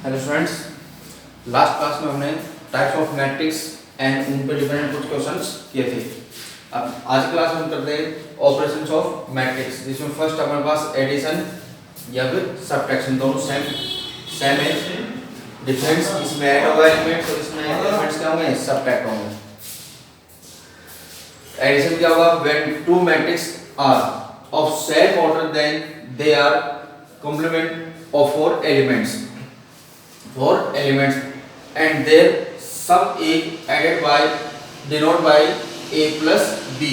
Hello students, last class में हमने types of matrix and उन पे डिपेंडेंट कुछ क्वेश्चंस किए थे। अब आज क्लास में हम करते हैं ऑपरेशंस ऑफ मैट्रिक्स, जिसमें फर्स्ट हमारे पास एडिशन या फिर सब्ट्रैक्शन, दोनों सेम है। डिफरेंस इसमें ऐड होगा एलिमेंट्स और इसमें एलिमेंट्स क्या होंगे, सब्ट्रैक्ट होंगे। एडिशन क्या होगा, when two matrix are of same order then they are complement of four elements and their sum is added by denoted by a plus b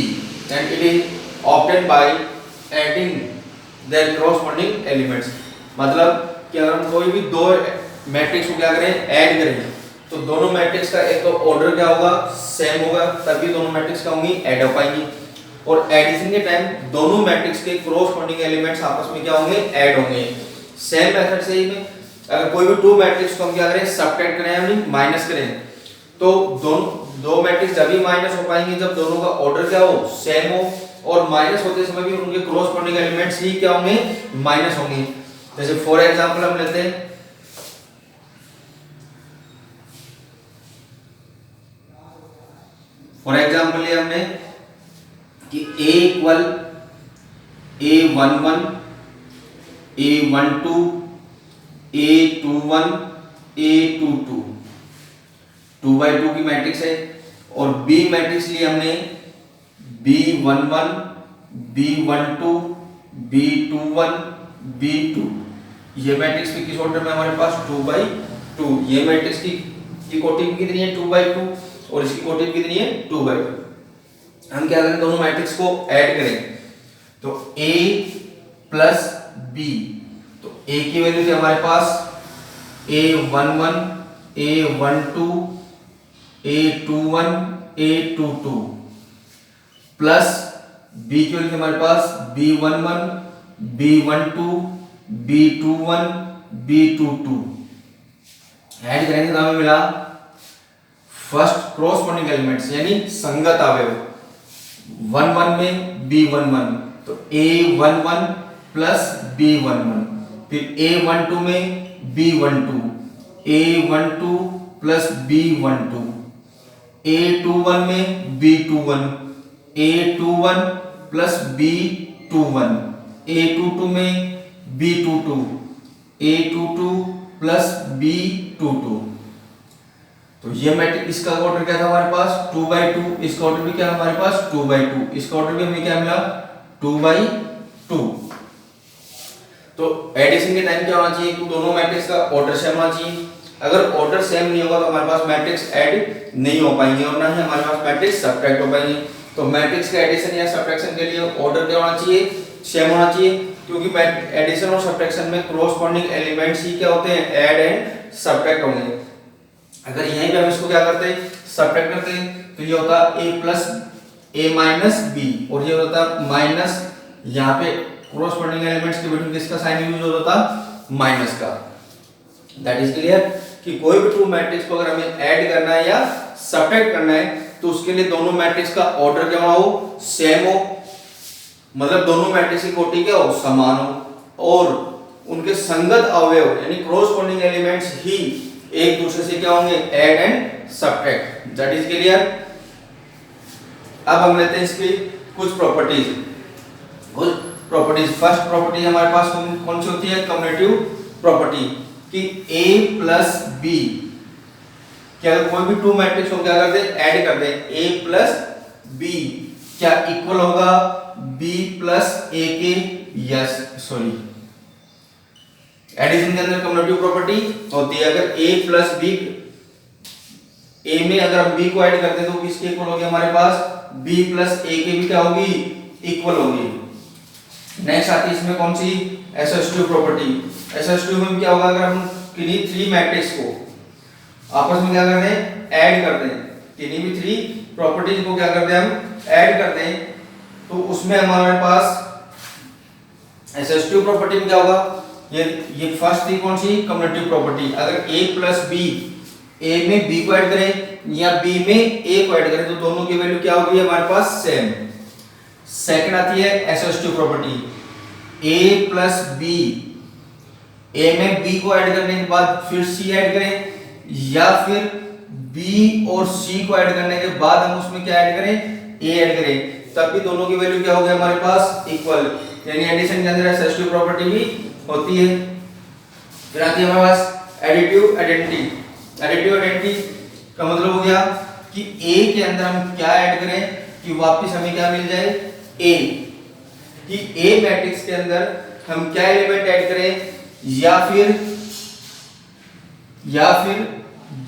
and it is obtained by adding their corresponding elements। मतलब कि अगर हम कोई भी दो matrix को क्या करें, ऐड करें, तो दोनों मैट्रिक्स का एक तो ऑर्डर क्या होगा, सेम होगा, तभी दोनों मैट्रिक्स क्या होंगी, ऐड हो पाएंगी। और एडिशन के टाइम दोनों मैट्रिक्स के कॉरस्पॉन्डिंग एलिमेंट्स आपस में क्या होंगे, ऐड होंगे। सेम मेथड से ही में अगर कोई भी टू मैट्रिक्स को हम क्या करें, सब्ट्रैक्ट करें यानी माइनस करें, तो दो मैट्रिक्स जब भी माइनस हो पाएंगे जब दोनों का ऑर्डर क्या हो, सेम हो, और माइनस होते समय भी उनके कॉरस्पॉन्डिंग एलिमेंट्स ही क्या होंगे, माइनस होंगे। जैसे फॉर एग्जांपल हम लेते हैं लिया हमने कि a equal a11 a12 a21 a22 2 by 2 की मैट्रिक्स है। और b मैट्रिक्स लिए हमने b11 b12 b21 b2। ये मैट्रिक्स भी किस ऑर्डर में हमारे पास 2 by 2। ये मैट्रिक्स की कोटि कितनी है, 2 by 2, और इसकी कोटि कितनी है, 2 by 2। हम क्या करें, दोनों मैट्रिक्स को ऐड करें, तो a प्लस b, तो a की वैल्यू थी हमारे पास a11 a12 a21 a22 plus b की वैल्यू थी हमारे पास b11 b12 b21 b22। Add करेंगे तो हमें मिला फर्स्ट कॉरस्पॉन्डिंग एलिमेंट्स यानी संगत अवयव। 11 में b11, तो a11 प्लस b11, फिर a12 में b12 a12 plus b12, a21 में b21 a21 plus b21, a22 में b22 a22 प्लस b22। तो ये मैट्रिक्स, इसका ऑर्डर क्या था हमारे पास 2 by 2, इसका ऑर्डर भी क्या है हमारे पास 2 by 2, इसका ऑर्डर भी हमें क्या मिला 2 by 2। तो एडिशन के टाइम क्या होना चाहिए, तो दोनों मैट्रिक्स का ऑर्डर सेम होना चाहिए। अगर ऑर्डर सेम नहीं होगा तो हमारे पास मैट्रिक्स ऐड नहीं हो पाएंगे और ना ही हमारे पास मैट्रिक्स सब्ट्रैक्ट हो पाएंगे। तो मैट्रिक्स के एडिशन या सब्ट्रैक्शन के लिए ऑर्डर क्या होना चाहिए, सेम होना चाहिए, क्योंकि एडिशन और सब्ट्रैक्शन में कॉरस्पॉन्डिंग एलिमेंट्स ही क्या होते हैं, ऐड एंड सब्ट्रैक्ट होंगे। अगर यहीं पे हम इसको क्या करते हैं, सब्ट्रैक्ट करते हैं, तो ये होता a plus a minus b, और ये होता माइनस, यहाँ पे कॉरस्पॉन्डिंग एलिमेंट्स के बिटवीन किसका साइन यूज होता, माइनस का। दैट इज क्लियर कि कोई भी टू मैट्रिक्स को अगर हमें ऐड करना है या सब्ट्रैक्ट करना है तो उसके लिए दोनों मैट्रिक्स का ऑर्डर क्या हो, सेम हो, मतलब दोनों मैट्रिक्स की कोटि क्या हो, समान हो, और उनके संगत अवयव यानी कॉरस्पॉन्डिंग एलिमेंट्स ही एक दूसरे से क्या होंगे, add and subtract. That is clear. अब हम लेते हैं इसकी कुछ प्रॉपर्टीज। फर्स्ट प्रॉपर्टी हमारे पास कौन सी होती है, कम्यूटेटिव प्रॉपर्टी, कि a प्लस b, क्या कोई भी टू मैट्रिक्स को क्या करते हैं, ऐड कर दें, a प्लस b क्या इक्वल होगा b प्लस a के, यस सॉरी, एडिशन के अंदर कम्यूटेटिव प्रॉपर्टी होती है। अगर a प्लस b, a में अगर हम b को ऐड करते हैं तो किसके इक्वल होगी हमारे पास, b प्लस a के भी क्या होगी, इक्वल होगी। नेक्स्ट आती है इसमें कौन सी, SH2 प्रॉपर्टी। SH2 में क्या होगा, अगर हम किन्हीं थ्री मैट्रिक्स को आपस में क्या करते हैं, ऐड करते हैं, किन्हीं भी थ्री प्रॉपर्टीज को क्या करते हैं, हम ऐड करते हैं, तो उसमें हमारे पास SH2 प्रॉपर्टी में क्या होगा, ये फर्स्ट थी कौन सी, कम्यूटेटिव प्रॉपर्टी। अगर a प्लस b, a में b को ऐड करें या b में a को ऐड करें तो दोनों की वैल्यू क्या होगी हमारे पास, सेम। सेकंड आती है SH2 property, a plus b ए में बी को ऐड करने के बाद फिर सी ऐड करें, या फिर बी और सी को ऐड करने के बाद हम उसमें क्या ऐड करें, ए ऐड करें, तब भी दोनों की वैल्यू क्या हो गया हमारे पास, इक्वल। यानी एडिशन के अंदर एसोसिएटिव प्रॉपर्टी भी होती है। फिर आती है हमारे पास एडिटिव आइडेंटिटी। एडिटिव आइडेंटिटी का मतलब हो गया कि ए के अंदर हम क्या ऐड करें कि वापस हमें क्या मिल जाए, ए। कि ए मैट्रिक्स के अंदर हम क्या एलिमेंट ऐड करें, या फिर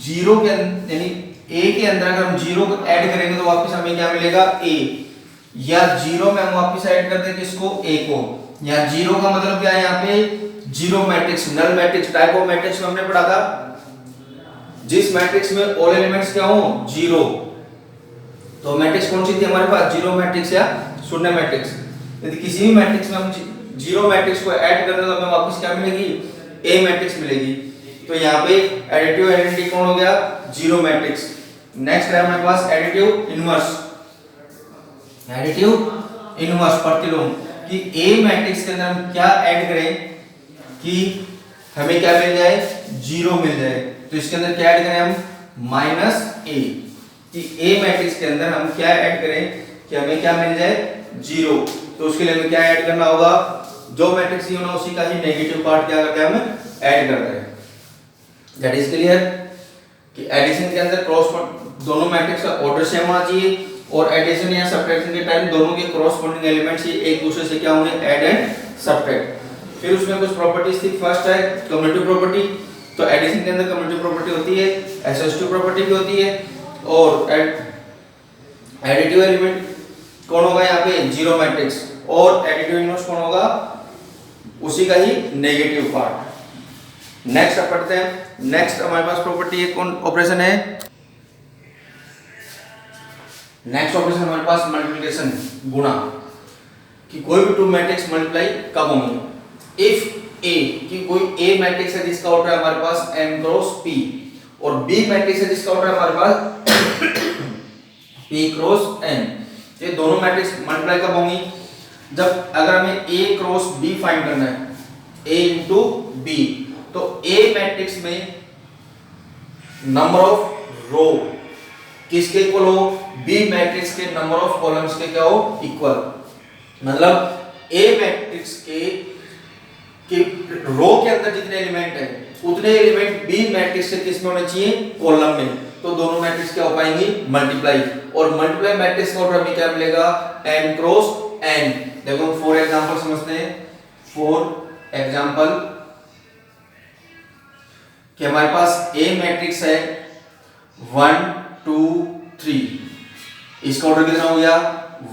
जीरो के यानी ए के अंदर अगर हम जीरो को ऐड करेंगे तो वापस हमें क्या मिलेगा, ए। या जीरो में हम वापस ऐड कर दें किसको, ए को। या जीरो का मतलब क्या है यहाँ पे, zero matrix, null matrix, type of matrix में हमने पढ़ा था जिस मैट्रिक्स में ऑल एलिमेंट्स क्या हो, जीरो। तो मैट्रिक्स कौन सी थी हमारे पास, जीरो मैट्रिक्स या शून्य मैट्रिक्स। यदि किसी भी मैट्रिक्स में हम जीरो मैट्रिक्स को ऐड कर रहे हैं तो हमें वापस क्या मिलेगी, ए मैट्रिक्स मिलेगी। तो यहाँ पे एडिटिव आइडेंटिटी कौन हो गया, जीरो मैट्रिक्स। नेक्स्ट है हमारे पास एडिटिव इनवर्स। एडिटिव इनवर्स प्रतिलोम, कि ए मैट्रिक्स के अंदर हम क्या ऐड करें कि हमें क्या मिल जाए, जीरो मिल जाए। तो इसके अंदर क्या ऐड करें हम, माइनस ए। कि ए मैट्रिक्स के अंदर हम क्या ऐड करें कि हमें क्या मिल जाए, जीरो। तो उसके लिए हमें क्या ऐड करना होगा, जो मैट्रिक्स ही होना उसी का ही नेगेटिव पार्ट क्या करते हैं हम ऐड करते हैं। दैट इज क्लियर कि एडिशन के अंदर क्रॉस दोनों मैट्रिक्स का ऑर्डर सेम होना चाहिए, और एडिशन या सब्ट्रैक्शन के टाइम दोनों के क्रॉसपोंडिंग एलिमेंट्स ही एक दूसरे से क्या होंगे, ऐड एंड सब्ट्रैक्ट। फिर उसमें कुछ प्रॉपर्टीज थी। फर्स्ट है कम्यूटेटिव प्रॉपर्टी। तो एडिशन के अंदर कम्यूटेटिव प्रॉपर्टी होती है, एसोसिएटिव प्रॉपर्टी भी होती है, और एडिटिव एलिमेंट कौन होगा यहाँ पे, जीरो मैट्रिक्स, और एडिटिव इनवर्स कौन होगा, उसी का ही नेगेटिव पार्ट। नेक्स्ट अब पढ़ते हैं। नेक्स्ट हमारे पास प्रॉपर्टी है, कौन ऑपरेशन है, नेक्स्ट ऑपरेशन हमारे पास मल्टीप्लिकेशन, गुणा। कि कोई भी टू मैट्रिक्स मल्टीप्लाई कब होंगे, इफ ए, कि कोई ए मैट्रिक्स है जिसका ऑर्डर है हमारे पास m क्रॉस p, और b मैट्रिक्स है जिसका ऑर्डर है हमारे पास p क्रॉस n। ये दोनों मैट्रिक्स मल्टीप्लाई कब होंगी, जब अगर हमें a क्रॉस b फाइंड करना है, a इंटू b, तो a मैट्रिक्स में नंबर ऑफ रो किसके इक्वल हो, बी मैट्रिक्स के नंबर ऑफ कॉलम्स के क्या हो, इक्वल। मतलब ए मैट्रिक्स के रो के अंदर जितने एलिमेंट है उतने एलिमेंट बी मैट्रिक्स के किस में होने चाहिए, कॉलम में। तो दोनों मैट्रिक्स क्या हो पाएंगी, मल्टीप्लाई। और मल्टीप्लाई मैट्रिक्स का ऑर्डर हमें क्या मिलेगा, m क्रॉस n। देखो फॉर एग्जांपल समझते हैं। फॉर एग्जांपल कि हमारे पास ए मैट्रिक्स है 1 2 3, इसका ऑर्डर कितना हो गया,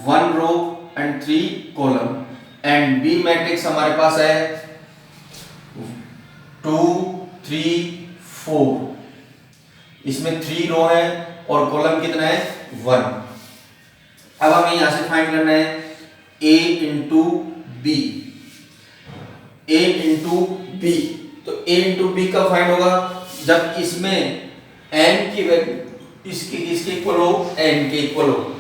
1 row and 3 column. And B matrix हमारे पास है 2 3 4, इसमें 3 रो है और कॉलम कितना है, 1। अब हमें यहां से फाइंड करना है a into B, a into B. तो a इंटू बी कब फाइंड होगा, जब इसमें n की वैल्यू इसकी किसके इक्वल हो, n के इक्वल हो।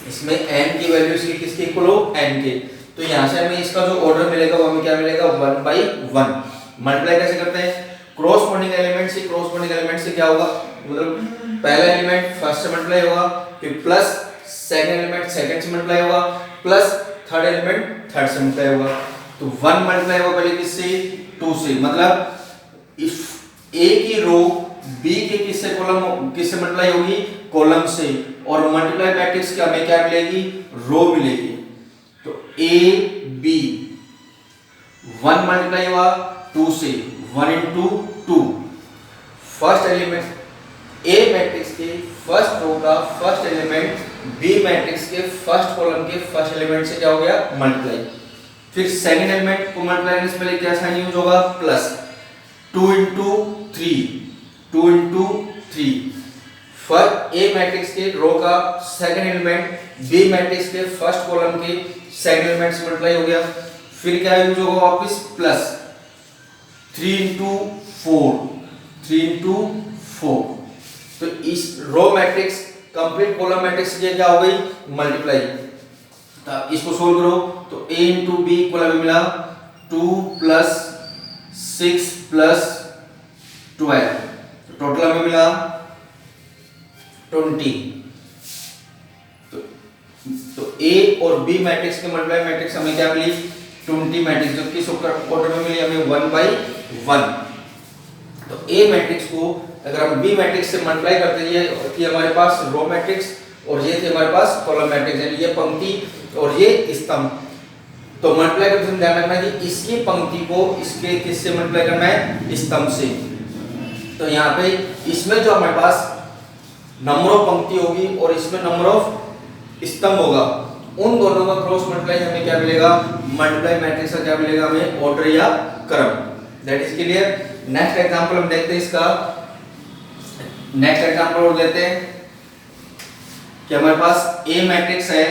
इसमें n की वैल्यू इसकी किसके इक्वल हो, n के। तो यहां से हमें इसका जो ऑर्डर मिलेगा वो हमें क्या मिलेगा, 1/1। मल्टीप्लाई कैसे करते हैं, क्रॉसपोंडिंग एलिमेंट से क्रॉसपोंडिंग एलिमेंट से क्या होगा, मतलब पहला एलिमेंट फर्स्ट से मल्टीप्लाई होगा, फिर प्लस सेकंड एलिमेंट सेकंड से मल्टीप्लाई होगा, प्लस थर्ड एलिमेंट थर्ड से मल्टीप्लाई होगा। तो 1 मल्टीप्लाई होगा पहले किससे, 2 से। मतलब इफ a की रो b के किससे कॉलम किससे मल्टीप्लाई होगी, कॉलम से। और मल्टीप्लाई मैट्रिक्स की हमें क्या मिलेगी, रो मिलेगी। तो a b 1 मल्टीप्लाई हुआ 2 से, 1 into 2। First element a matrix के फर्स्ट रो का फर्स्ट एलिमेंट b मैट्रिक्स के फर्स्ट कॉलम के फर्स्ट एलिमेंट से क्या हो गया, मल्टीप्लाई। फिर सेकंड एलिमेंट को मल्टीप्लाई करने से पहले क्या साइन यूज होगा, plus. 2 into 3, 2 into 3। First A matrix के रो का सेकंड एलिमेंट बी मैट्रिक्स के फर्स्ट कॉलम के सेकंड एलिमेंट से मल्टीप्लाई हो गया। फिर क्या यूज होगा वापस, प्लस। 3 into 4, 3 into 4। तो इस row matrix complete column matrix की क्या हो गई, मल्टीप्लाई। तो इसको सोल्व करो तो a into b इक्वल हमें मिला 2 + 6 प्लस 12, टोटल हमें मिला 20। तो ए और बी मैट्रिक्स के मल्टीप्लाई मैट्रिक्स हमें क्या मिली 20 मैट्रिक्स, जो किस ऑर्डर में मिली हमें 1/1। तो ए मैट्रिक्स को अगर हम बी मैट्रिक्स से मल्टीप्लाई करते हैं, ये थी हमारे पास रो मैट्रिक्स और ये थी हमारे पास कॉलम मैट्रिक्स, यानी ये पंक्ति और ये स्तंभ। तो मल्टीप्लाई करते समय ध्यान रखना है कि इसकी पंक्ति को इसके किससे मल्टीप्लाई करना है, स्तंभ से। तो यहाँ पे इसमें जो हमारे पास नंबर ऑफ पंक्ति होगी और इसमें नंबर ऑफ स्तंभ होगा, उन दोनों का क्रॉस मल्टीप्लाई हमें क्या मिलेगा, मल्टीप्लाई मैट्रिक्स का क्या मिलेगा हमें, ऑर्डर या क्रम। That is clear. Next example हम देखते हैं इसका। नेक्स्ट एग्जांपल और लेते हैं कि हमारे पास ए मैट्रिक्स है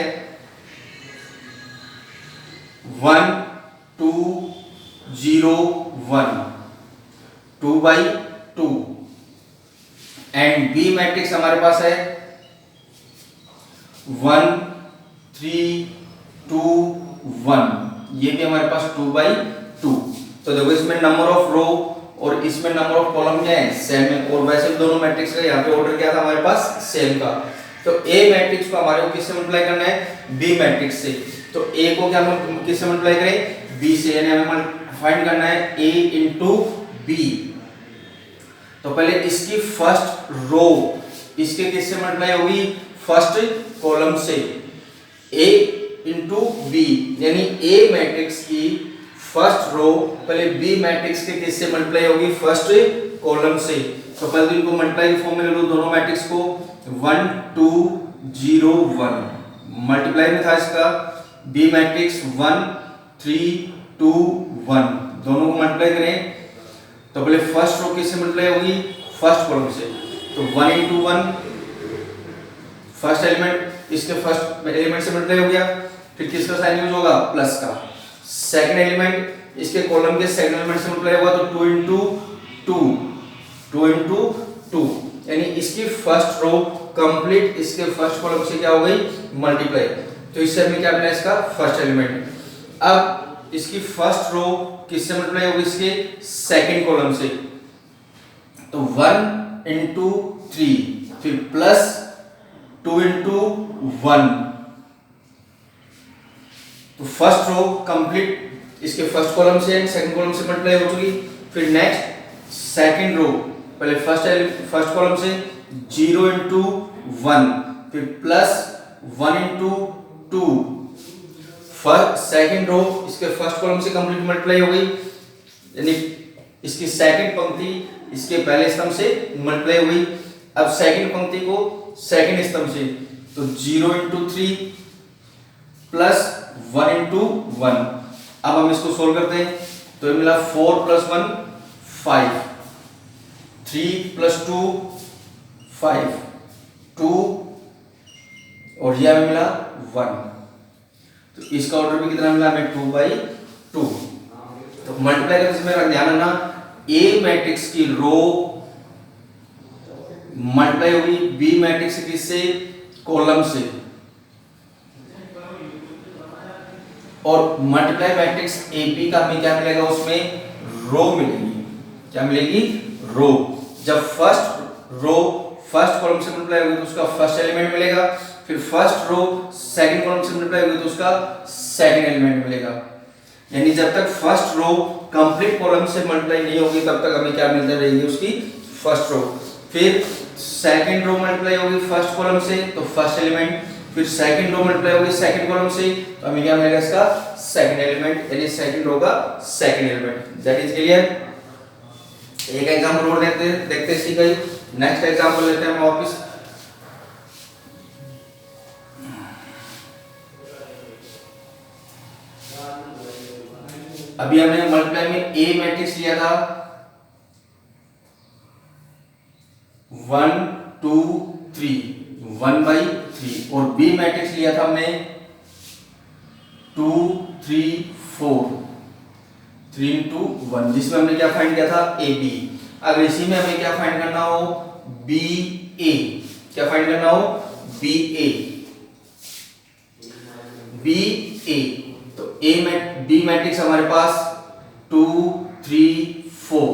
1 2 0 1 2/2 एंड बी मैट्रिक्स हमारे पास है 1 3 2 1, ये भी हमारे पास 2/2। तो देखो इसमें नंबर ऑफ रो और इसमें नंबर ऑफ कॉलम क्या है, सेम है, और वैसे भी दोनों मैट्रिक्स का यहाँ पे ऑर्डर क्या था हमारे पास, सेम का। तो ए मैट्रिक्स को हमारे को किससे मल्टीप्लाई करना है, बी मैट्रिक्स से। तो ए को क्या हम किससे मल्टीप्लाई करें, बी से, यानी हमें फाइंड करना है ए इंटू बी। तो पहले इसकी फर्स्ट रो इसके किससे मल्टीप्लाई होगी, फर्स्ट कॉलम से, ए इंटू बी, यानी ए मैट्रिक्स की फर्स्ट रो पहले बी मैट्रिक्स के किससे मल्टीप्लाई होगी, फर्स्ट कॉलम से। तो पहले इनको मल्टीप्लाई के फॉर्म में ले लो दोनों मैट्रिक्स को, 1 2 0 1 मल्टीप्लाई में था इसका बी मैट्रिक्स 1 3 2 1, दोनों को मल्टीप्लाई करें तो पहले फर्स्ट रो किससे मल्टीप्लाई होगी, फर्स्ट कॉलम से। तो 1 into 1 फर्स्ट एलिमेंट, इसके फर्स्ट एलिमेंट से मल्टीप्लाई हो गया, फिर किसका साइन यूज होगा, प्लस का। सेकंड एलिमेंट इसके कॉलम के सेकंड एलिमेंट से मल्टीप्लाई होगा, तो 2 into 2 यानी इसकी फर्स्ट रो कंप्लीट इसके फर्स्ट कॉलम से क्या हो गई, मल्टीप्लाई। तो इससे हमें क्या मिला, इसका फर्स्ट एलिमेंट। अब इसकी फर्स्ट रो किससे मल्टीप्लाई होगी, इसके सेकंड कॉलम से। तो 1 into 3 फिर प्लस 2 into 1, तो फर्स्ट रो कंप्लीट इसके फर्स्ट कॉलम से एंड सेकंड कॉलम से मल्टीप्लाई हो चुकी। फिर नेक्स्ट सेकंड रो पहले फर्स्ट कॉलम से 0 into 1 फिर plus 1 into 2, first second row इसके फर्स्ट कॉलम से कंप्लीट मल्टीप्लाई हो गई, यानी इसकी सेकंड पंक्ति इसके पहले स्तंभ से मल्टीप्लाई हो गई। अब सेकंड पंक्ति को सेकंड स्तंभ से, तो 0 into 3 प्लस 1 into 1। अब हम इसको सोल्व करते हैं तो ये मिला 4 + 1 5, 3 + 2 5 2 और ये हमें मिला 1। तो इसका ऑर्डर भी कितना मिला हमें, 2/2। तो मल्टीप्लाई करने से मेरा ध्यान रखना, ए मैट्रिक्स की रो मल्टीप्लाई होगी बी मैट्रिक्स किससे, कॉलम से, और मल्टीप्लाई मैट्रिक्स एपी का हमें क्या मिलेगा, उसमें रो मिलेगी। क्या मिलेगी, रो। जब फर्स्ट रो फर्स्ट कॉलम से मल्टीप्लाई होगी तो उसका फर्स्ट एलिमेंट मिलेगा, फिर फर्स्ट रो सेकंड कॉलम से मल्टीप्लाई होगी तो उसका सेकंड एलिमेंट मिलेगा। यानी जब तक फर्स्ट रो कंप्लीट कॉलम से मल्टीप्लाई नहीं होगी तब तक हमें क्या मिलता रहेगी, उसकी फर्स्ट रो। फिर सेकंड रो मल्टीप्लाई होगी फर्स्ट कॉलम से तो फर्स्ट एलिमेंट, फिर सेकंड रो मल्टीप्लाई होगी सेकंड कॉलम से तो हमें क्या मिलेगा, इसका सेकंड एलिमेंट, यानी सेकंड रो का second element. That is clear. एक एग्जांपल और देखते इसी का ही। नेक्स्ट एग्जांपल लेते हैं हम वापस। अभी हमने मल्टीप्लाई में ए मैट्रिक्स लिया था 1 2 3 1/3 और बी मैट्रिक्स लिया था हमने 2 3 4 3 into 1, जिसमें हमने क्या फाइंड किया था, ए बी। अगर इसी में हमें क्या फाइंड करना हो, बी ए, क्या फाइंड करना हो, बी ए तो बी मैट्रिक्स हमारे पास 2 3 4।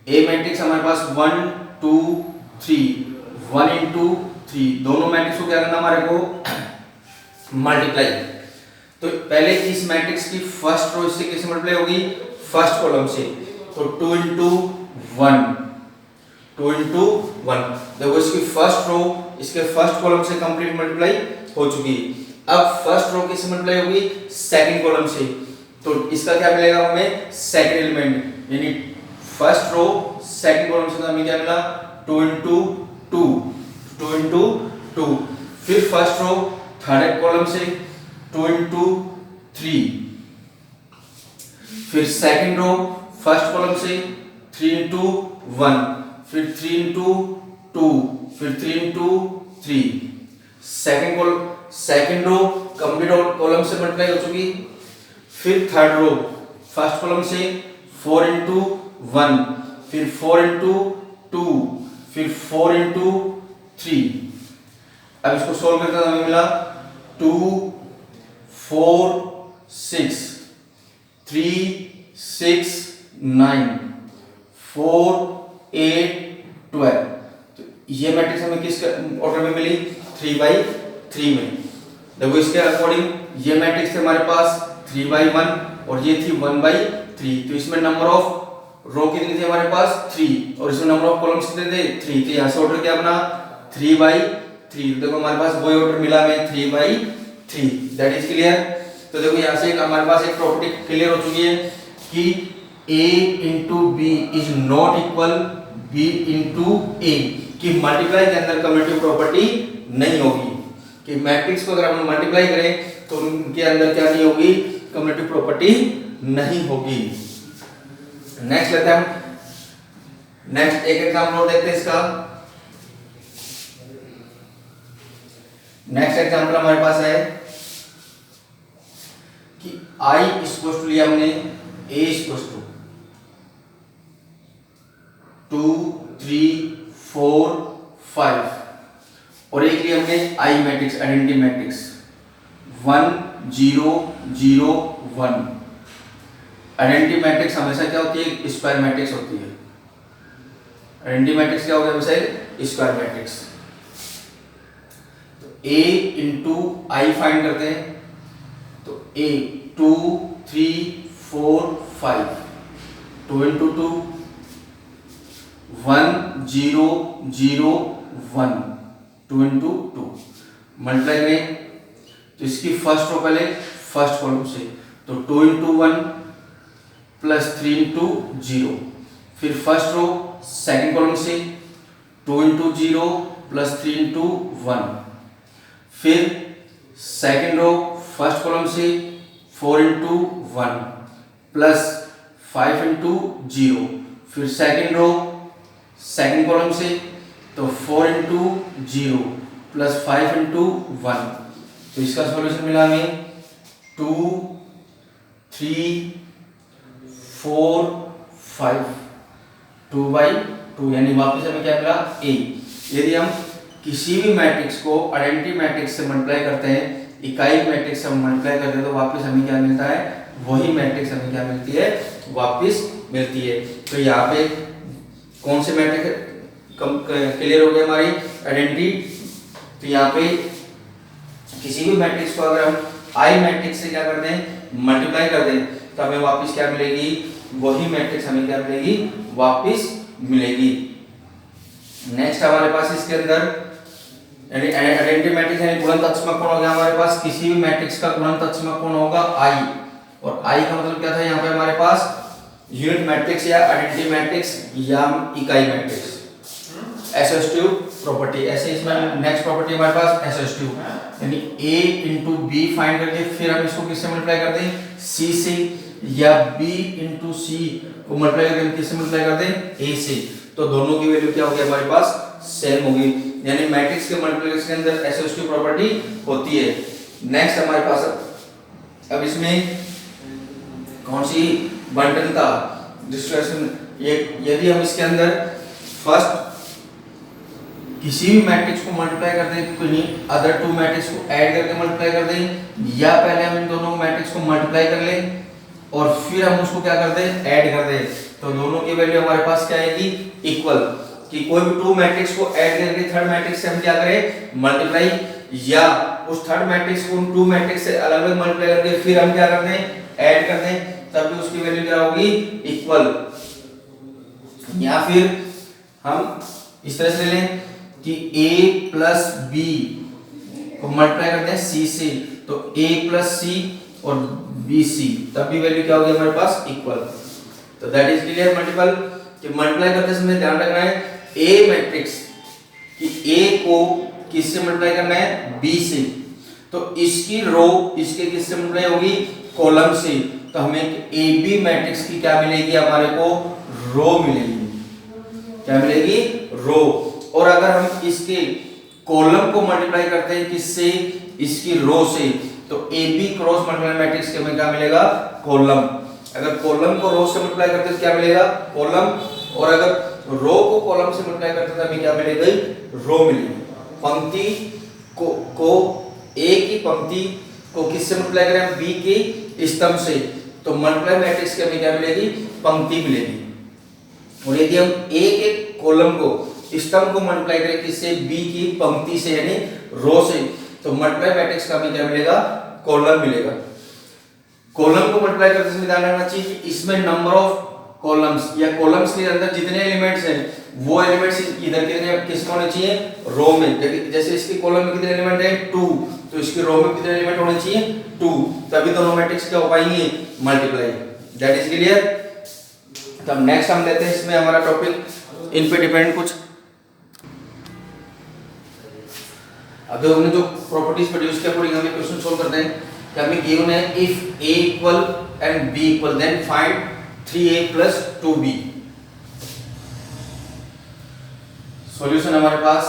ए मैट्रिक्स हमारे पास 1 2 3, 1 इंटू 3, दोनों मैट्रिक्स को क्या करना हमारे को मल्टीप्लाई। तो पहले इस मैट्रिक्स की फर्स्ट रो इससे कैसे मल्टीप्लाई होगी, फर्स्ट कॉलम से, तो 2 इंटू 1, 2 इंटू 1। देखो इसकी फर्स्ट रो इसके फर्स्ट कॉलम से कंप्लीट मल्टीप्लाई हो चुकी। अब फर्स्ट रो किससे मल्टीप्लाई होगी, सेकंड कॉलम से, तो इसका क्या मिलेगा हमें, सेकंड एलिमेंट, यानी फर्स्ट रो सेकंड कॉलम से हमें क्या मिला, 2 इंटू 2, 2 इंटू 2। फिर फर्स्ट रो थर्ड कॉलम से 2 इंटू 3, फिर सेकंड रो फर्स्ट कॉलम से 3 इंटू 1, फिर 3 इंटू 2, फिर 3 into 3। Second row complete column से मल्टीप्लाई हो चुकी। फिर थर्ड रो फर्स्ट कॉलम से 4 इंटू 1, फिर 4 इंटू 2, फिर 4 इंटू 3। अब इसको सोल्व करते हैं, हमें मिला 2 4 6, 3 6 9, 4 8 12। तो ये मैट्रिक्स हमें किस ऑर्डर में मिली, 3/3 में। देखो इसके अकॉर्डिंग ये मैट्रिक्स थे हमारे पास 3/1 और ये थी 1/3। तो इसमें नंबर ऑफ रो कितनी थी हमारे पास, 3, और इसमें नंबर ऑफ कॉलम्स कितने थे, 3। तो यहाँ से ऑर्डर क्या बना, 3/3। देखो हमारे पास वही ऑर्डर मिला हमें, 3/3। That is clear. तो देखो यहाँ से हमारे पास एक प्रॉपर्टी क्लियर हो चुकी है कि a into B is not equal b into A, कि मल्टीप्लाई के अंदर कम्यूटेटिव प्रॉपर्टी नहीं होगी, कि मैट्रिक्स को अगर हम मल्टीप्लाई करें तो उनके अंदर क्या नहीं होगी, कम्यूटेटिव प्रॉपर्टी नहीं होगी। नेक्स्ट लेते हैं हम, नेक्स्ट एक एग्जांपल और देखते हैं इसका। नेक्स्ट एग्जांपल हमारे पास है कि i इक्वल टू लिया हमने a इक्वल टू 2 3 4 5, और एक लिया हमने I matrix, identity matrix 1 0 0 1। Identity matrix हमेशा क्या होती है, स्क्वायर मैट्रिक्स होती है। आइडेंटिटी मैट्रिक्स क्या होगा, हमेशा स्क्वायर मैट्रिक्स। तो a इंटू आई फाइंड करते हैं, तो a 2 3 4 5, 2 इंटू 2 1 0 0 1, 2 इंटू 2 मल्टीप्लाई में। तो इसकी फर्स्ट रो पहले फर्स्ट कॉलम से, तो 2 इंटू 1 प्लस 3 इंटू 0। फिर फर्स्ट रो सेकंड कॉलम से 2 इंटू 0 प्लस 3 इंटू 1। फिर सेकंड रो फर्स्ट कॉलम से 4 इंटू 1 प्लस 5 इंटू 0। फिर सेकंड रो सेकंड कॉलम से, तो 4 इंटू 0 प्लस 5 इंटू 1। तो इसका सॉल्यूशन मिला हमें 2 3 4 5, 2/2, यानी वापस हमें क्या मिला, a। यदि हम किसी भी मैट्रिक्स को आइडेंटिटी मैट्रिक्स से मल्टीप्लाई करते हैं, इकाई मैट्रिक्स से हम मल्टीप्लाई करते हैं, तो वापस हमें क्या मिलता है, वही मैट्रिक्स हमें क्या मिलती है, वापस मिलती है। तो यहाँ पे कौन से मैट्रिक्स क्लियर हो गया, हमारी आइडेंटिटी। तो यहाँ पे किसी भी मैट्रिक्स को अगर हम आई मैट्रिक्स से क्या करते हैं, मल्टीप्लाई करते हैं, तो हमें वापस क्या मिलेगी, वही मैट्रिक्स हमें क्या मिलेगी, वापस मिलेगी। नेक्स्ट हमारे पास इसके अंदर आइडेंटिटी मैट्रिक्स यानी गुणनतात्मक कोण हो गया हमारे पास, किसी भी मैट्रिक्स का गुणनतात्मक कोण होगा i, और i का मतलब क्या था यहाँ पे हमारे पास, यूनिट मैट्रिक्स या आइडेंटिटी मैट्रिक्स या इकाई मैट्रिक्स। एसोसिएटिव प्रॉपर्टी, ऐसे इसमें नेक्स्ट प्रॉपर्टी हमारे पास एसोसिएटिव, यानी a इंटू बी फाइंड करके फिर हम इसको किससे मल्टीप्लाई करते हैं, c से, या b इंटू सी को मल्टीप्लाई करके किससे मल्टीप्लाई करते हैं, a से। तो दोनों की वैल्यू क्या होगी हमारे पास, सेम होगी, यानी मैट्रिक्स के मल्टीप्लिकेशन के अंदर एसोसिएटिव प्रॉपर्टी होती है। नेक्स्ट हमारे पास अब इसमें कौन सी बंटनता डिस्ट्रीब्यूशन, यदि हम इसके अंदर फर्स्ट किसी भी मैट्रिक्स को मल्टीप्लाई कर दें, किन्हीं अदर टू मैट्रिक्स को ऐड करके मल्टीप्लाई कर दें, या पहले हम इन दोनों मैट्रिक्स को मल्टीप्लाई कर लें और फिर हम उसको क्या कर दें, ऐड कर दें, तो दोनों की वैल्यू हमारे पास क्या आएगी, इक्वल। कि कोई भी टू मैट्रिक्स को ऐड करके थर्ड मैट्रिक्स से हम क्या करें, मल्टीप्लाई, या उस थर्ड मैट्रिक्स को टू मैट्रिक्स से अलग अलग मल्टीप्लाई करके फिर हम क्या करते हैं, ऐड करते हैं, तब भी उसकी वैल्यू क्या होगी, इक्वल। या फिर हम इस तरह से ले लें कि a प्लस बी को मल्टीप्लाई करते हैं c से, तो a प्लस सी और b c, तब भी वैल्यू क्या होगी हमारे पास, इक्वल। तो दैट इज क्लियर। मल्टीपल कि मल्टीप्लाई करते समय ध्यान रखना है a मैट्रिक्स कि a को किससे मल्टीप्लाई करना है, b से, तो इसकी रो इसके किससे मल्टीप्लाई होगी, कॉलम से, तो हमें ए बी मैट्रिक्स की क्या मिलेगी, हमारे को रो मिलेगी। क्या मिलेगी, रो। और अगर हम इसके कॉलम को मल्टीप्लाई करते हैं किससे, इसकी रो से, तो A B cross multiply matrix के हमें क्या मिलेगा, कॉलम। अगर कॉलम को रो से मल्टीप्लाई करते हैं तो क्या मिलेगा, कॉलम, और अगर रो को कॉलम से मल्टीप्लाई करते हैं तो हमें क्या मिलेगी, रो मिलेगी। पंक्ति को ए की पंक्ति को किससे मल्टीप्लाई करें, बी की स्तंभ से, तो मल्टीप्लाई मैट्रिक्स के हमें क्या मिलेगी, पंक्ति मिलेगी। और यदि हम ए के कॉलम को स्तंभ को मल्टीप्लाई करें किससे, बी की पंक्ति से यानी रो से, तो मल्टीप्लाई मैट्रिक्स का हमें क्या मिलेगा, कॉलम मिलेगा। कॉलम को मल्टीप्लाई करते समय ध्यान रखना चाहिए कि इसमें नंबर ऑफ कॉलम्स या कॉलम्स के अंदर जितने एलिमेंट्स हैं वो एलिमेंट्स इधर कितने किसमें होने चाहिए, रो में। जैसे इसके कॉलम में कितने एलिमेंट हैं, 2, तो इसके रो में कितने एलिमेंट होने चाहिए, 2, तभी दोनों मैट्रिक्स क्या हो पाएंगे, मल्टीप्लाई। That is clear. तो नेक्स्ट हम लेते हैं इसमें हमारा टॉपिक इन पे डिपेंड कुछ। अब जो हमने जो प्रॉपर्टीज पढ़ी उसके अकॉर्डिंग हमें क्वेश्चन सोल्व करते हैं। कि हमें गिवन है if a equal and b equal then find 3a plus 2b। Solution हमारे पास,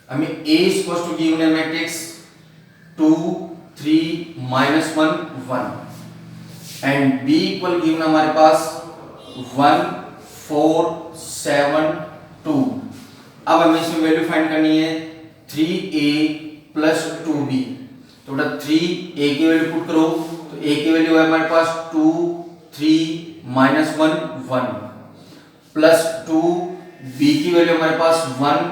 हमें a is equals to given है matrix 2 3 -1 1 and b equal given हमारे पास 1 4 7 2। अब हमें इसमें वैल्यू फाइंड करनी है 3a plus 2b। तो बेटा 3a की वैल्यू पुट करो, तो a की वैल्यू है हमारे पास 2 3 -1 1 प्लस 2, b की वैल्यू हमारे पास 1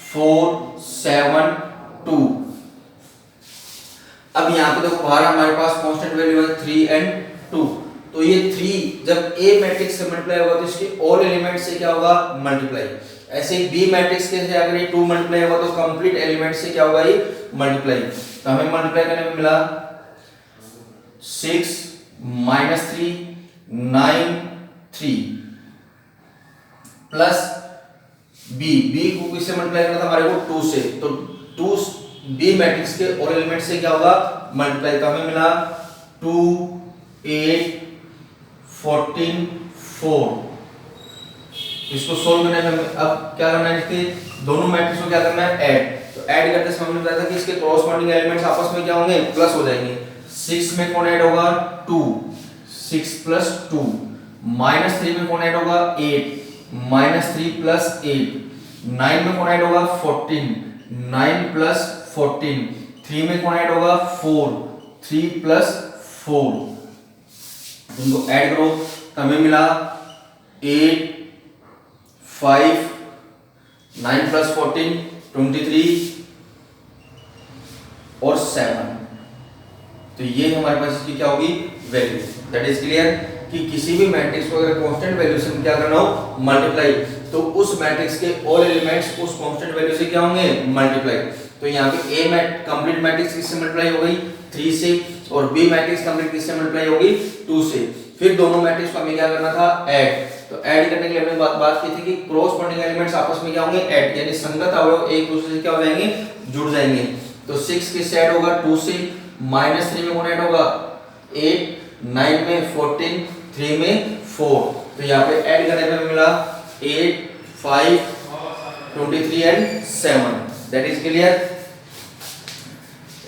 4 7 2। अब यहाँ पे देखो बाहर हमारे पास कांस्टेंट वैल्यू है 3 एंड 2, तो ये 3 जब a मैट्रिक्स से मल्टीप्लाई होगा तो इसके ऑल एलिमेंट से क्या होगा, मल्टीप्लाई। ऐसे ही b मैट्रिक्स के से अगर ये 2 मल्टीप्लाई होगा तो कंप्लीट एलिमेंट से क्या होगा, ये मल्टीप्लाई। तो हमें मल्टीप्लाई करने में मिला 6 -3 9 3 प्लस b को किससे मल्टीप्लाई करना था हमारे को, 2 से, तो 2 b मैट्रिक्स के ऑल एलिमेंट से क्या होगा, मल्टीप्लाई। तो हमें मिला 2 8 14 4। इसको सोल्व करने में अब क्या करना है, इसके दोनों मैट्रिक्स को क्या करना है, ऐड। तो ऐड करते समय हमने बताया था कि इसके कॉरस्पॉन्डिंग एलिमेंट्स आपस में क्या होंगे, प्लस हो जाएंगे। 6 में कौन ऐड होगा, 2, 6 प्लस 2। -3 में कौन ऐड होगा, 8, -3 प्लस 8। 9 में कौन ऐड होगा, 14, 9 प्लस 14। 3 में कौन ऐड होगा, 4, 3 प्लस 4। इनको ऐड करो तो हमें मिला 8 5 9 प्लस 14 23 और 7। तो ये हमारे पास इसकी क्या होगी, वैल्यू। दैट इज क्लियर कि किसी भी मैट्रिक्स को अगर कांस्टेंट वैल्यू से क्या करना हो, मल्टीप्लाई, तो उस मैट्रिक्स के ऑल एलिमेंट्स उस कांस्टेंट वैल्यू से क्या होंगे, मल्टीप्लाई। तो यहाँ पे a कंप्लीट मैट्रिक्स किससे मल्टीप्लाई हो गई, 3 से, और b मैट्रिक्स कंप्लीट किससे मल्टीप्लाई होगी, 2 से। फिर दोनों मैट्रिक्स को हमें क्या करना था, ऐड। तो ऐड करने के लिए हमने बात की थी कि क्रॉसपॉन्डिंग एलिमेंट्स आपस में क्या होंगे, ऐड, यानी संगत अवयव एक दूसरे से क्या हो जाएंगे, जुड़ जाएंगे। तो 6 किससे ऐड होगा, 2 से। -3 में कौन ऐड होगा, 8, 9 में 14, 3 में 4। तो यहाँ पे ऐड करने में मिला 8 5 23 एंड 7। That is clear.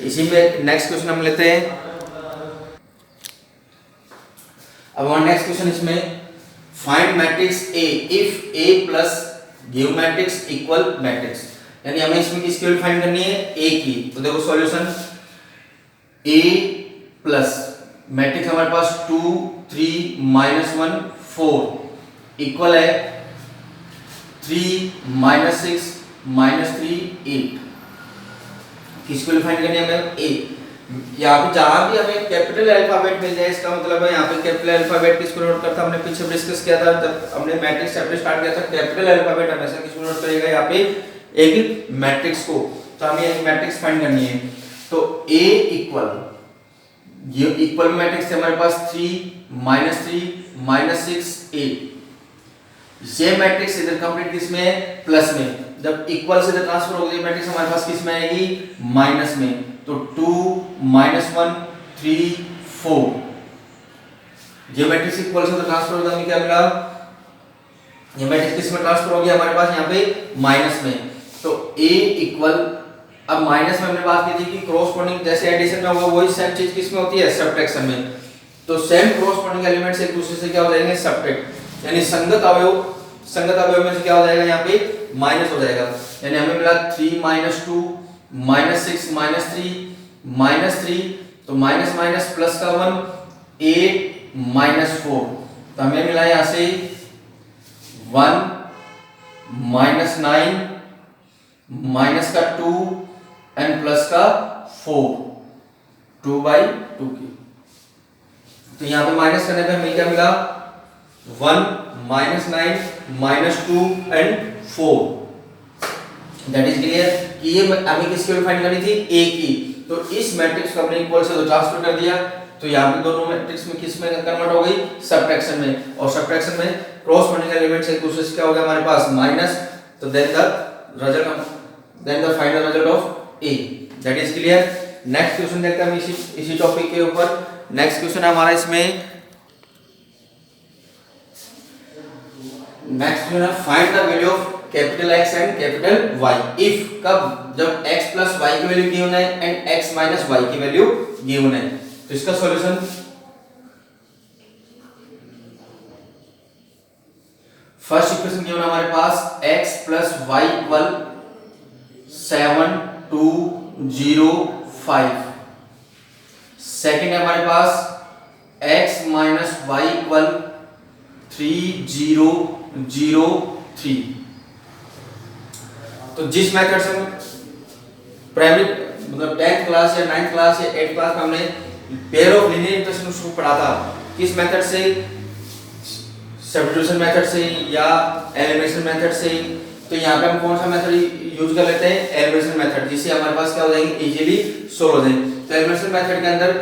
इसी में नेक्स्ट क्वेश्चन हम लेते हैं। अब हमारा नेक्स्ट क्वेश्चन इसमें find matrix A if A plus given matrix equal matrix, यानी हमें इसमें किसकी वैल्यू फाइंड करनी है, A की। तो देखो सॉल्यूशन, A प्लस मैट्रिक्स हमारे पास 2 3 -1 4 इक्वल है 3 माइनस 6 माइनस 3 8। किसको वैल्यू फाइंड करनी है हमें? ए। यहाँ पे जहां भी हमें कैपिटल अल्फाबेट मिल जाए इसका मतलब है यहाँ पे कैपिटल अल्फाबेट किसको नोट करता है, हमने पीछे डिस्कस किया था जब हमने मैट्रिक्स चैप्टर स्टार्ट किया था, कैपिटल अल्फाबेट हमेशा किसको नोट करेगा यहाँ पे? एक मैट्रिक्स को। तो हमें एक मैट्रिक्स फाइंड करनी है। तो ए इक्वल, ये इक्वल मैट्रिक्स है हमारे पास 3 माइनस 6 8। ये मैट्रिक्स इधर कंप्लीट किस में है? प्लस में। जब इक्वल से इधर ट्रांसफर होगी ये मैट्रिक्स हमारे पास किस में आएगी? माइनस में। तो 2 माइनस 1 3 4। ये मैट्रिक्स इक्वल से इधर ट्रांसफर होगा, हमें क्या मिला? ये मैट्रिक्स किस में ट्रांसफर हो गया हमारे पास? यहाँ पे माइनस में। तो a इक्वल, अब माइनस में हमने बात की थी कि क्रॉसपोंडिंग जैसे एडिशन में होगा वही सेम चीज किस में होती है? सब्ट्रैक्शन में। तो सेम क्रॉसपोंडिंग एलिमेंट्स एक दूसरे से क्या हो जाएंगे? सब्ट्रैक्ट, यानी संगत अवयव में से क्या हो जाएगा? यहाँ पे माइनस हो जाएगा। यानी हमें मिला 3 माइनस 2 माइनस 6 माइनस 3 तो माइनस माइनस प्लस का 1 8 माइनस 4। तो हमें मिला यहाँ से 1 माइनस 9 माइनस का 2 एंड प्लस का 4 2/2 की। तो यहाँ पे माइनस करने पे हमें क्या मिला? 1 minus 9 minus 2 and 4। That is clear कि ये हमें किसकी वैल्यू फाइंड करनी थी? ए की। तो इस मैट्रिक्स को हमने इक्वल से तो ट्रांसफर कर दिया, तो यहाँ पे दोनों मैट्रिक्स में किस में कन्वर्ट हो गई? सब्ट्रैक्शन में। और सब्ट्रैक्शन में क्रॉसपोंडिंग एलिमेंट्स एक दूसरे से क्या हो गया हमारे पास? माइनस। तो then the final result of A. That is clear. Next question देखते हैं हम इसी टॉपिक के ऊपर। नेक्स्ट क्वेश्चन है हमारा इसमें, नेक्स्ट जो है find the value of capital X and capital Y if, कब? जब x प्लस y की वैल्यू गिवन है एंड x माइनस y की वैल्यू गिवन है। तो इसका सॉल्यूशन, फर्स्ट इक्वेशन गिवन हमारे पास x plus y equal 7 2 0 5। Second है हमारे पास x माइनस y इक्वल 3 0 0 3। तो जिस मेथड से प्राइमरी मतलब 10th क्लास या 9th क्लास या 8th क्लास में हमने पेयर ऑफ लीनियर इक्वेशन को पढ़ा था, किस मेथड से? सब्स्टिट्यूशन मेथड से या एलिमिनेशन मेथड से। तो यहाँ पे हम कौन सा मेथड यूज कर लेते हैं? एलिमिनेशन मेथड, जिससे हमारे पास क्या हो जाएंगे? इजीली सोल्व हो जाएंगे। तो एलिमिनेशन मेथड के अंदर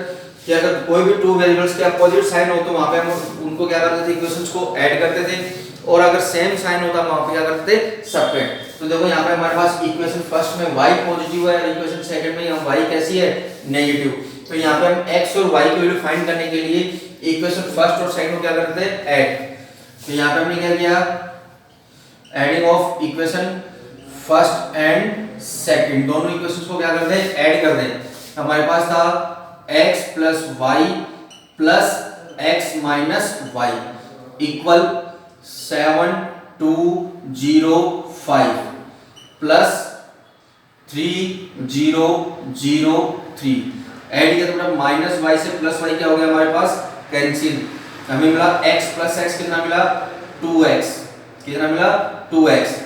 कि अगर कोई भी टू वेरिएबल्स के अपोजिट साइन हो तो वहां पे हम उनको क्या करते थे? इक्वेशंस को ऐड करते थे, और अगर सेम साइन होता वहां पे क्या करते थे? सब्ट्रैक्ट। तो देखो यहाँ पे हमारे पास इक्वेशन फर्स्ट में y पॉजिटिव है और इक्वेशन सेकंड में हम y कैसी है? नेगेटिव। तो यहाँ पे हम x और y की वैल्यू फाइंड करने के लिए इक्वेशन फर्स्ट और सेकंड को क्या करते हैं? ऐड। तो यहाँ पे हमने क्या किया? Adding of equation first and second, दोनों इक्वेशंस को क्या करते हैं? ऐड कर दें। हमारे पास था x plus y plus x minus y equal 7 2 0 5 plus 3 0 0 3। Add किया तो मतलब माइनस y से प्लस y क्या हो गया हमारे पास? कैंसिल। हमें मिला x प्लस x कितना मिला? 2x। कितना मिला? 2x।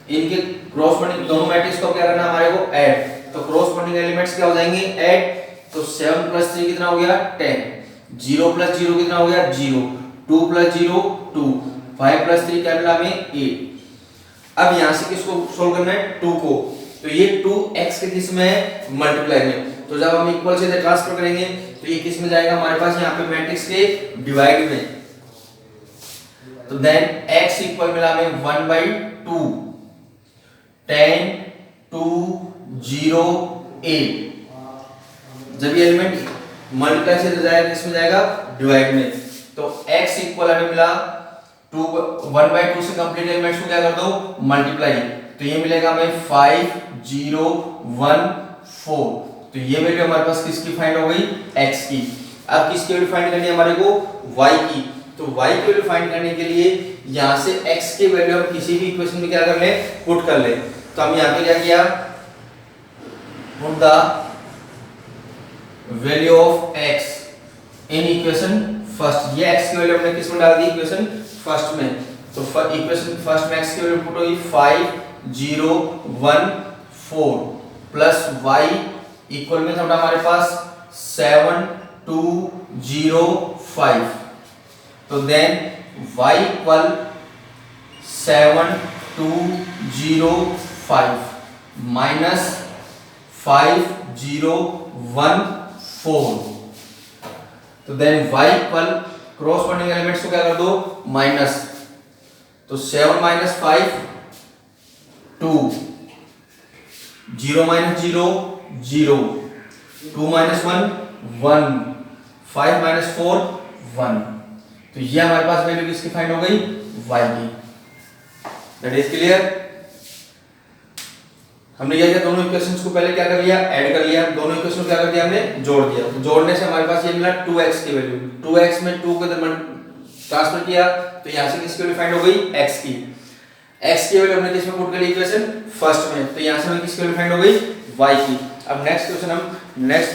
इनके क्रॉसपोंडिंग दोनों मैट्रिक्स को क्या करना हमारे को? ऐड। तो क्रॉसपोंडिंग एलिमेंट्स क्या हो जाएंगे? ऐड। तो 7 प्लस 3 कितना हो गया? 10। 0 प्लस 0 कितना हो गया? 0। 2 प्लस 0 2। 5 प्लस 3 क्या मिला हमें? 8। अब यहां से किसको सोल्व करना है? 2 को। तो ये 2x के किस में है? मल्टीप्लाई में। तो जब हम इक्वल से ट्रांसफर करेंगे तो ये किस में जाएगा हमारे पास? यहाँ पे मैट्रिक्स के डिवाइड में। तो देन x इक्वल मिला हमें 1/2 10 2 0 8। जब ये एलिमेंट मल्टीप्लाई से जाएगा किस में जाएगा? डिवाइड में। तो x इक्वल हमें मिला 1/2 से कंप्लीट एलिमेंट्स को क्या कर दो? मल्टीप्लाई। तो ये मिलेगा हमें 5 0 1 4। तो ये वैल्यू हमारे पास किसकी फाइंड हो गई? x की। अब किसकी वैल्यू फाइंड करनी है हमारे को? y की। तो y की वैल्यू फाइंड करने के लिए यहां से x की वैल्यू हम किसी भी इक्वेशन में क्या कर ले? पुट कर ले। तो हम यहां पे क्या किया? Put the value of x in equation first. ये x की वैल्यू हमने किस में डाल दी? इक्वेशन फर्स्ट में, तो इक्वेशन फर्स्ट में x की वैल्यू पुट होगी 5014 प्लस y इक्वल में था हमारे पास 7205, तो देन y इक्वल 7205 माइनस 5014, तो then y equal corresponding elements को क्या कर दो माइनस, तो 7 माइनस 5 2, 0 माइनस 0 0, 2 माइनस 1 1, 5 माइनस 4 1, तो ये हमारे पास वैल्यू किसकी फाइंड हो गई y की। That is clear. हमने क्या किया, दोनों इक्वेशंस को पहले क्या कर लिया ऐड कर लिया, दोनों इक्वेशन को क्या कर दिया हमने जोड़ दिया, तो जोड़ने से हमारे पास ये मिला 2x की वैल्यू, 2x में 2 को ट्रांसफर किया तो यहां से किसकी वैल्यू फाइंड हो गई x की, x की वैल्यू हमने किसमें पुट कर ली इक्वेशन फर्स्ट में, तो यहां से हमें किसकी वैल्यू फाइंड हो गई y की। अब नेक्स्ट क्वेश्चन हम नेक्स्ट